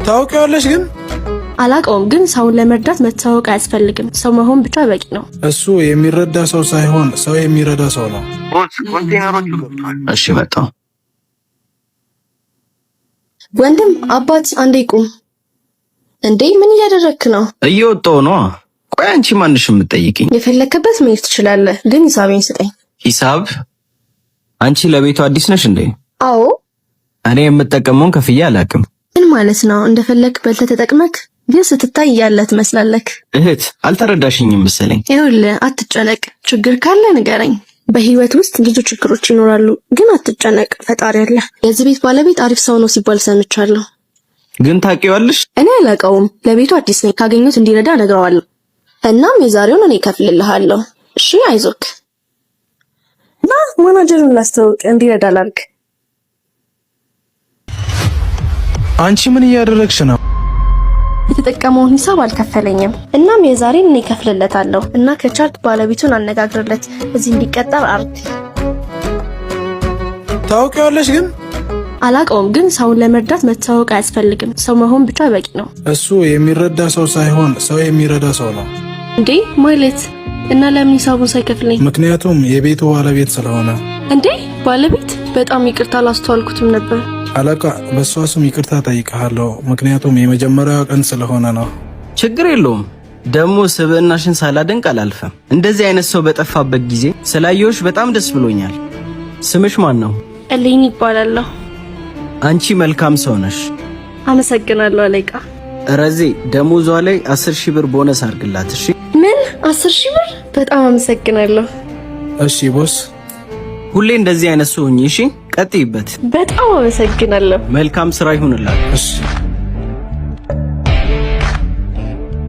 ታውቂዋለሽ ግን አላቀውም ግን ሰውን ለመርዳት መታወቅ አያስፈልግም። ሰው መሆን ብቻ በቂ ነው። እሱ የሚረዳ ሰው ሳይሆን ሰው የሚረዳ ሰው ነው። ኮንቴነሮቹ ገብቷል። እሺ መጣሁ። ወንድም አባት አንዴ ቁም። እንዴ ምን እያደረክ ነው? እየወጣሁ ነው። ቆይ አንቺ ማንሽ የምትጠይቂኝ? የፈለክበት መሄድ ትችላለህ፣ ግን ሂሳቤን ስጠኝ። ሂሳብ? አንቺ ለቤቱ አዲስ ነሽ እንዴ? አዎ። እኔ የምጠቀመውን ከፍዬ አላውቅም። ምን ማለት ነው? እንደፈለክ በልተህ ተጠቅመክ ግን ስትታይ ያለ ትመስላለህ። እህት አልተረዳሽኝም መሰለኝ። ይኸውልህ አትጨነቅ፣ ችግር ካለ ንገረኝ። በህይወት ውስጥ ብዙ ችግሮች ይኖራሉ፣ ግን አትጨነቅ፣ ፈጣሪ አለ። የዚህ ቤት ባለቤት አሪፍ ሰው ነው ሲባል ሰምቻለሁ። ግን ታውቂዋለሽ? እኔ አላውቀውም። ለቤቱ አዲስ ነኝ። ካገኙት እንዲረዳ እነግረዋለሁ። እናም የዛሬውን እኔ እከፍልልሃለሁ። እሺ አይዞክ። ና ማናጀሩን ላስተዋውቅ፣ እንዲረዳ ላድርግ። አንቺ ምን እያደረግሽ ነው? የተጠቀመውን ሂሳብ አልከፈለኝም። እናም የዛሬን እኔ እከፍልለታለሁ እና ከቻልክ ባለቤቱን አነጋግርለት እዚህ እንዲቀጠር አርግ። ታውቂዋለሽ ግን አላቀውም ግን ሰውን ለመርዳት መታወቅ አያስፈልግም። ሰው መሆን ብቻ በቂ ነው። እሱ የሚረዳ ሰው ሳይሆን ሰው የሚረዳ ሰው ነው። እንዴ ማለት እና ለምን ሂሳቡን ሳይከፍለኝ? ምክንያቱም የቤቱ ባለቤት ስለሆነ። እንዴ ባለቤት? በጣም ይቅርታ አላስተዋልኩትም ነበር። አለቃ በሷ ስም ይቅርታ ጠይቀሃለሁ፣ ምክንያቱም የመጀመሪያው ቀን ስለሆነ ነው። ችግር የለውም። ደግሞ ስብዕናሽን ሳላደንቅ አላልፈም። እንደዚህ አይነት ሰው በጠፋበት ጊዜ ስላየሁሽ በጣም ደስ ብሎኛል። ስምሽ ማን ነው? እልኝ ይባላለሁ። አንቺ መልካም ሰው ነሽ። አመሰግናለሁ አለቃ። ረዜ ደሞዟ ላይ 10,000 ብር ቦነስ አድርግላት። እሺ? ምን 10,000 ብር? በጣም አመሰግናለሁ። እሺ ቦስ። ሁሌ እንደዚህ አይነት ሰው ሁኚ። እሺ? ቀጥይበት። በጣም አመሰግናለሁ። መልካም ስራ ይሁንላት። እሺ